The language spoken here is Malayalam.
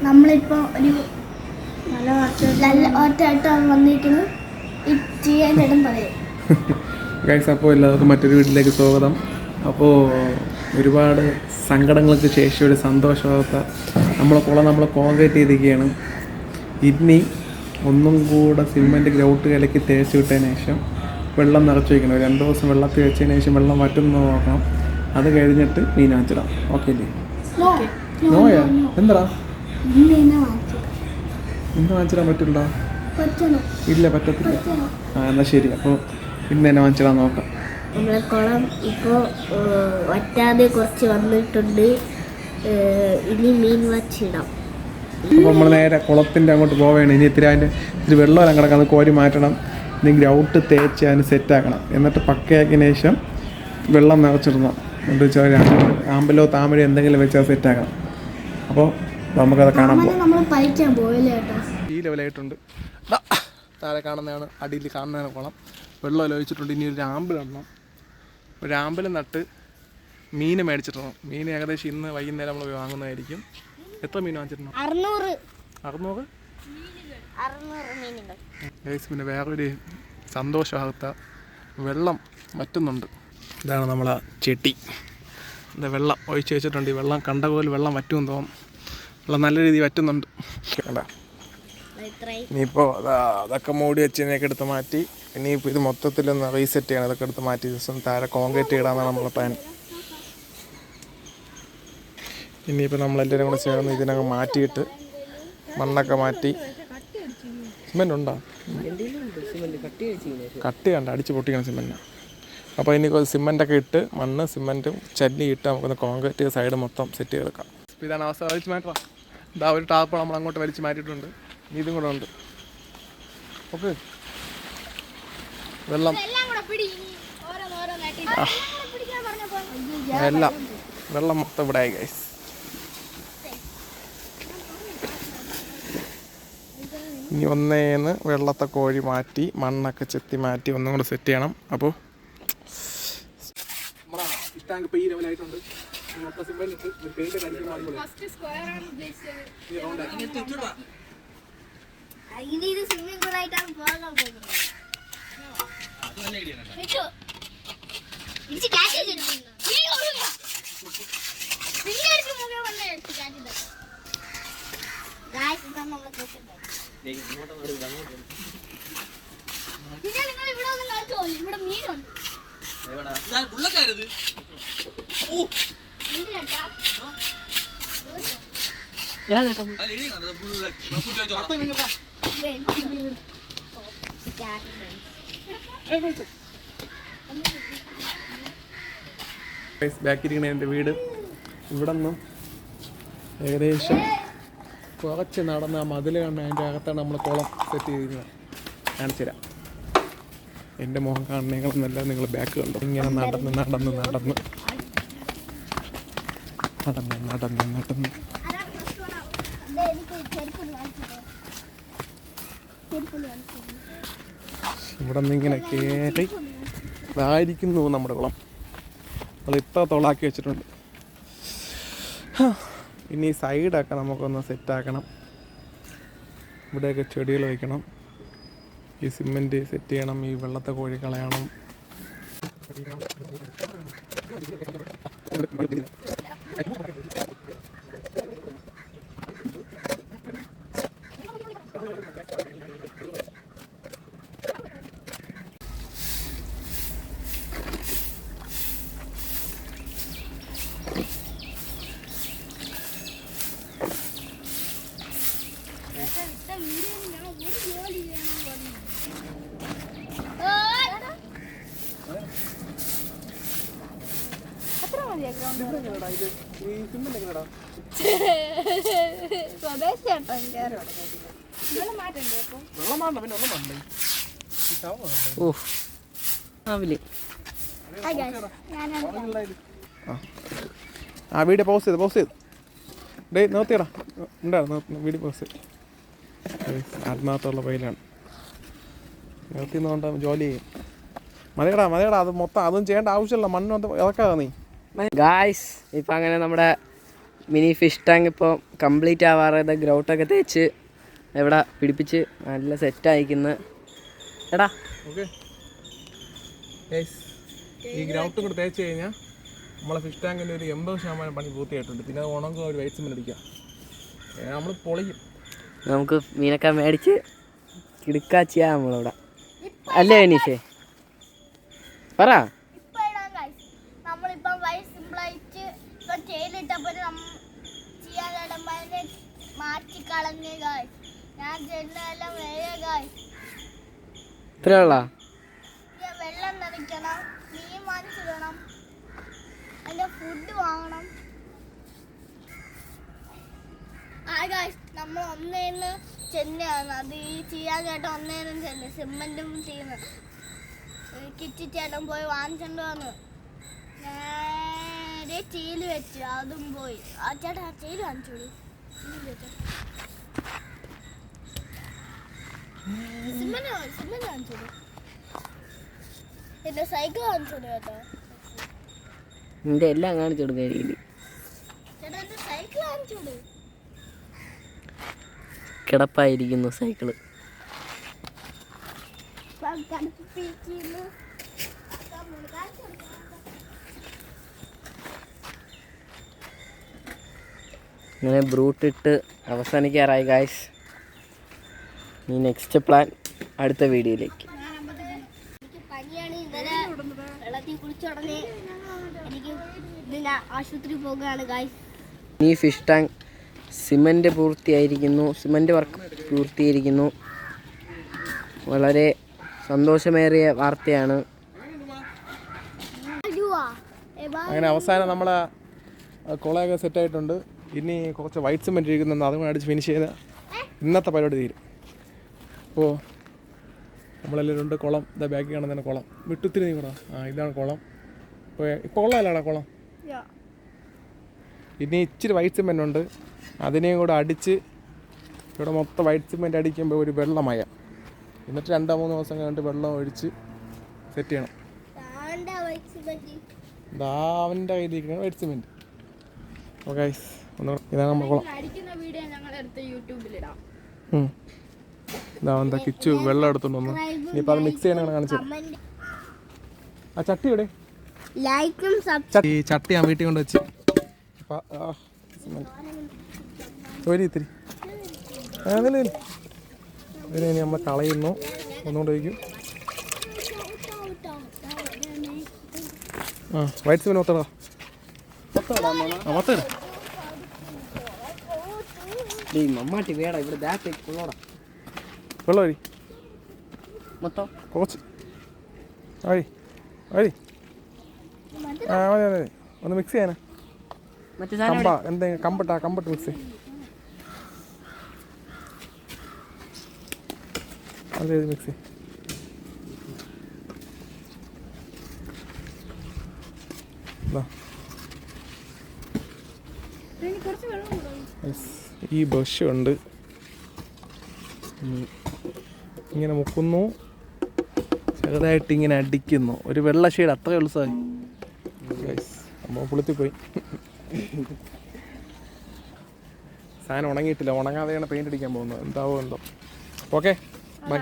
നമ്മളിപ്പോൾ ഒരു നല്ല ഒറ്റയായിട്ടാണ് വന്നിരിക്കുന്നത്. ചെയ്യാൻ പറയും ഗൈസ്. അപ്പോൾ എല്ലാവർക്കും മറ്റൊരു വീട്ടിലേക്ക് സ്വാഗതം. അപ്പോൾ ഒരുപാട് സങ്കടങ്ങൾക്ക് ശേഷം ഒരു സന്തോഷവാർത്ത. നമ്മളെ കോൺക്രീറ്റ് ചെയ്തിരിക്കുകയാണ്. ഇനി ഒന്നും കൂടെ സിമെൻറ്റ് ഗ്രൗട്ട് കലക്കി തേച്ച് വിട്ടതിന് ശേഷം വെള്ളം നിറച്ച് വയ്ക്കണം. 2 ദിവസം വെള്ളത്തിൽ വെച്ചതിന് ശേഷം വെള്ളം വറ്റുന്നത് നോക്കണം. അത് കഴിഞ്ഞിട്ട് മീൻ വാങ്ങിച്ചിടാം. ഓക്കെ അല്ലേ? നോയാ എന്താ ഇന്ന് വാങ്ങിച്ചിടാൻ പറ്റില്ല? ഇല്ല, പറ്റത്തില്ല. എന്നാൽ ശരി. അപ്പോൾ ഇന്ന് തന്നെ വാങ്ങിച്ചിടാൻ നോക്കാം. നമ്മളെ കുളം ഇപ്പോൾ വറ്റാതെ കുറച്ച് വന്നിട്ടുണ്ട്. ഇനി മീൻ വച്ചിടാം. അപ്പോൾ നമ്മൾ നേരെ കുളത്തിൻ്റെ അങ്ങോട്ട് പോവുകയാണ്. ഇനി ഇത്തിരി വെള്ളം കിടക്കാം, അത് കോരി മാറ്റണം. ഇനി ഗ്രൗട്ട് തേച്ച് അതിന് സെറ്റാക്കണം. എന്നിട്ട് പക്കയാക്കിയതിന് ശേഷം വെള്ളം നിറച്ചിടണം. എന്താ വെച്ചാൽ ആമ്പലോ താമരയോ എന്തെങ്കിലും വെച്ച് അത് സെറ്റാക്കണം. അപ്പോൾ നമുക്കത് കാണാൻ പോകാം. ഈ ലെവലായിട്ടുണ്ട്. താഴെ കാണുന്നതാണ്, അടിയിൽ കാണുന്നതാണ് കുളം. വെള്ളം ഒഴിച്ചിട്ടുണ്ട്. ഇനി ഒരു ആമ്പൽ ഇടണം. ഒരു ആമ്പൽ നട്ട് മീൻ മേടിച്ചിടണം. മീൻ ഏകദേശം ഇന്ന് വൈകുന്നേരം നമ്മൾ വാങ്ങുന്നതായിരിക്കും. എത്ര മീൻ വാങ്ങിച്ചിട്ടുണ്ടോ? 600. പിന്നെ വേറൊരു സന്തോഷവാർത്ത, വെള്ളം വറ്റുന്നുണ്ട്. ഇതാണ് നമ്മളെ ചെട്ടി. എന്താ വെള്ളം ഒഴിച്ച് വെച്ചിട്ടുണ്ട്. ഈ വെള്ളം കണ്ട പോലെ വെള്ളം വറ്റുമെന്ന് തോന്നും. വെള്ളം നല്ല രീതിയിൽ വറ്റുന്നുണ്ട്. ഇനിയിപ്പോൾ അതൊക്കെ മൂടി വെച്ചതിനൊക്കെ എടുത്ത് മാറ്റി ഇനിയിപ്പോൾ ഇത് മൊത്തത്തിലൊന്ന് റീസെറ്റ് ചെയ്യണം. ഇതൊക്കെ എടുത്ത് മാറ്റി ദിവസം താഴെ കോൺക്രീറ്റ് ഇടാമെന്നാണ് നമ്മളെ പ്ലാൻ. ഇനിയിപ്പോൾ നമ്മളെല്ലാവരും കൂടെ ചേർന്ന് ഇതിനൊക്കെ മാറ്റിയിട്ട് മണ്ണൊക്കെ മാറ്റി. സിമെൻ്റ് ഉണ്ടോ? കട്ടി കണ്ട അടിച്ച് പൊട്ടിക്കണം സിമെൻറ്റ്. അപ്പോൾ ഇനി സിമെൻ്റൊക്കെ ഇട്ട് മണ്ണ് സിമെൻറ്റും ചല്ലി ഇട്ട് നമുക്കൊന്ന് കോൺക്രീറ്റ് സൈഡ് മൊത്തം സെറ്റ് ചെയ്തെടുക്കാം. ഇതാണ് അവസ്ഥ. വലിച്ച് മാറ്റാം. ഇതാ ഒരു ടാപ്പ് നമ്മൾ അങ്ങോട്ട് വലിച്ച് മാറ്റിയിട്ടുണ്ട്. ഇതും കൂടെ ഉണ്ട്. ഓക്കെ. വെള്ളം മൊത്തം ഇവിടെ ആയി ഗൈസ്. ഇനി ഒന്നേന്ന് വെള്ളത്തെ കോഴി മാറ്റി മണ്ണൊക്കെ ചെത്തി മാറ്റി ഒന്നും കൂടെ സെറ്റ് ചെയ്യണം. അപ്പോൾ ഇപ്പോൾ ഈ ലെവലായിട്ടുണ്ട്. സ്വിമ്മിംഗ് പൂളായിട്ടാണ് പോകാൻ പോകുന്നത്. പിന്നെ നിങ്ങൾ ഇവിടെ ഒന്നും കളിച്ചോ? ഇവിടെ മീനുണ്ട്. ബാക്കിരിക്കണ എൻ്റെ വീട്. ഇവിടെ നിന്നും ഏകദേശം കുറച്ച് നടന്ന് ആ മതിൽ കാണുന്ന അതിൻ്റെ അകത്താണ് നമ്മൾ കുളം സെറ്റ് ചെയ്തിരുന്നത്. കാണിച്ചു തരാം. എൻ്റെ മുഖം കാണുന്നതിനൊന്നല്ല, നിങ്ങൾ ബാക്ക് കണ്ടോ. ഇങ്ങനെ നടന്ന് നടന്ന് നടന്ന് നടന്ന് നടന്ന് നടന്ന് ഇവിടെ നിന്ന് ഇങ്ങനെ കയറി ഇതായിരിക്കുന്നു നമ്മുടെ കുളം. അത് ഇത്രത്തോളം ആക്കി വെച്ചിട്ടുണ്ട്. ഇനി സൈഡൊക്കെ നമുക്കൊന്ന് സെറ്റാക്കണം. ഇവിടെയൊക്കെ ചെടികൾ വയ്ക്കണം. ഈ സിമെൻറ്റ് സെറ്റ് ചെയ്യണം. ഈ വെള്ളത്തെ കോഴി കളയണം. വീഡിയോ പോസ്റ്റ് ചെയ്ത് ഡേ നിർത്തിയടാ. ഉണ്ടായിരുന്നു വീഡിയോ പോസ്റ്റ് ആത്മാർത്ഥമുള്ള പൈലാണ്. നിർത്തിന്നുകൊണ്ട് ജോലി ചെയ്യും. മതിയടാ അത് മൊത്തം അതൊന്നും ചെയ്യേണ്ട ആവശ്യമില്ല. മണ്ണ് ഇറക്കാതെ നീ. ഗായ്സ് ഇപ്പം അങ്ങനെ നമ്മുടെ മിനി ഫിഷ് ടാങ്ക് ഇപ്പോൾ കംപ്ലീറ്റ് ആവാറായത് ഗ്രൗട്ടൊക്കെ തേച്ച് എവിടെ പിടിപ്പിച്ച് നല്ല സെറ്റ് അയക്കുന്ന എടാ. ഓക്കെ, ഈ ഗ്രൗട്ട് കൂടെ തേച്ച് കഴിഞ്ഞാൽ നമ്മളെ ഫിഷ് ടാങ്കിൻ്റെ ഒരു 80% പണി പൂർത്തിയായിട്ടുണ്ട്. പിന്നെ അത് ഉണങ്ങുക, ഒരു വൈറ്റ് സിമെന്റ് അടിക്കുക, നമ്മൾ പൊളിക്കും. നമുക്ക് മീനൊക്കെ മേടിച്ച് കിടുക്കാ ചെയ്യാം നമ്മളിവിടെ, അല്ലേ വിനീഷേ? പറ. നമ്മളിപ്പം വൈറ്റ് സിമ്പിളായിട്ട് ഇപ്പം ചെയ്തിട്ടപ്പോൾ ചെയ്യാതെ മാറ്റി കളഞ്ഞ ഗായ്സ്. ഞാൻ ചെന്നെല്ലാം വേറെ ഗായ്സ്. ഇത്രയുള്ള വെള്ളം നനയ്ക്കണം, മീൻ വാങ്ങിച്ചിടണം, അതിൻ്റെ ഫുഡ് വാങ്ങണം. നമ്മൾ ഒന്നേന്ന് ചെന്നൈയാണ് അത് ഈ ചെയ്യാൻ ചേട്ടൻ ഒന്നേന്നും ചെന്നൈ സിമെന്റും ചെയ്യുന്നത്. കിറ്റി ചേട്ടൻ പോയി വാങ്ങിച്ചോണ്ട് വന്നു. നേരെ ചീല് വെച്ചു, അതും പോയി. ആ ചേട്ടാ ആ ചീല് വാങ്ങിച്ചോളൂ. സിമെന്റ് വാങ്ങിച്ചോളൂ. പിന്നെ സൈക്കിൾ വാങ്ങിച്ചോളൂ കേട്ടോ. നിന്റെ എല്ലാം കാണിച്ചു കൊടുക്കുക. ചേട്ടാ എന്റെ സൈക്കിൾ വാങ്ങിച്ചോളൂ. കിടപ്പായിരിക്കുന്നു സൈക്കിള്. ഇങ്ങനെ ബ്രൂട്ടിട്ട് അവസാനിക്കാറായി ഗായ്സ്. ഈ നെക്സ്റ്റ് പ്ലാൻ അടുത്ത വീഡിയോയിലേക്ക്. എനിക്ക് പനിയാണ്. ഇന്നലെ വെള്ളത്തിൽ കുളിച്ചുടനെ എനിക്ക് ഇതിന് ആശുപത്രി പോകുകയാണ് ഗായ്സ്. ഈ ഫിഷ് ടാങ്ക് സിമൻറ്റ് പൂർത്തിയായിരിക്കുന്നു, സിമൻറ്റ് വർക്ക് പൂർത്തീകരിക്കുന്നു. വളരെ സന്തോഷമേറിയ വാർത്തയാണ്. അങ്ങനെ അവസാനം നമ്മളെ കുളമൊക്കെ സെറ്റായിട്ടുണ്ട്. ഇനി കുറച്ച് വൈറ്റ് സിമെൻറ്റ് ഇരിക്കുന്നുണ്ട്, അതും അടിച്ച് ഫിനിഷ് ചെയ്ത് ഇന്നത്തെ പരിപാടി തീരും. അപ്പോൾ നമ്മളെല്ലാവരും ഉണ്ട്. കുളം ഇതാ ബാക്കി കാണുന്നതാണ് കുളം. വിട്ടുത്തിരി നീ കൂടാ. ഇതാണ് കുളം. ഇപ്പോൾ കൊള്ളാമല്ലോടാ കുളം. ഇനി ഇച്ചിരി വൈറ്റ് സിമെൻ്റ് ഉണ്ട്, അതിനെയും കൂടെ അടിച്ച് ഇവിടെ മൊത്തം വൈറ്റ് സിമെൻ്റ് അടിക്കുമ്പോൾ ഒരു വെള്ളമയ. എന്നിട്ട് 2-3 ദിവസം കഴിഞ്ഞിട്ട് വെള്ളം ഒഴിച്ച് സെറ്റ് ചെയ്യണം. അവൻ്റെ കയ്യിലിരിക്കുന്ന വൈറ്റ് സിമെൻറ്റ്. ഓക്കെ, ഇതാണ് നമ്മൾ കുളം. ഇതാ എന്താ കിച്ചു വെള്ളം എടുത്തോണ്ട് വന്നു. ഇനിയിപ്പോൾ അത് മിക്സ് ചെയ്യണം കാണിച്ചു. ആ ചട്ടി ഇവിടെ ഈ ചട്ടി ഞാൻ വീട്ടിൽ കൊണ്ട് വെച്ച് ഇത്തിരി ഇതിനെ ഇനി നമ്മൾ കളയുന്നു. ഒന്നുകൊണ്ട് വയ്ക്കും. വൈറ്റ് സിമെന്റ് മൊത്തം മൊത്തം മമ്മാട്ടി വേടാ ഇവിടെ ബാക്ക് കൊള്ളോടാ. വെള്ളം വരി മൊത്തം കുറച്ച് വഴി വഴി. മതി മതി. ഒന്ന് മിക്സ് ചെയ്യാനാ. കമ്പ എന്തെങ്കിലും കമ്പിട്ട് മിക്സ് ചെയ്യും. അത് മിക്സ് ചെയ്യും. ഈ ബ്രഷ് ഉണ്ട്, ഇങ്ങനെ മുക്കുന്നു, ചെറുതായിട്ട് ഇങ്ങനെ അടിക്കുന്നു. ഒരു വെള്ള ഷെയ്ഡ് അത്രേ ഉള്ളു സാർ. നമ്മൾ പുളുത്തിപ്പോയി. സാധനം ഉണങ്ങിയിട്ടില്ല, ഉണങ്ങാതെയാണ് പെയിന്റ് അടിക്കാൻ പോകുന്നത്. എന്താവോ എന്തോ. Okay bye.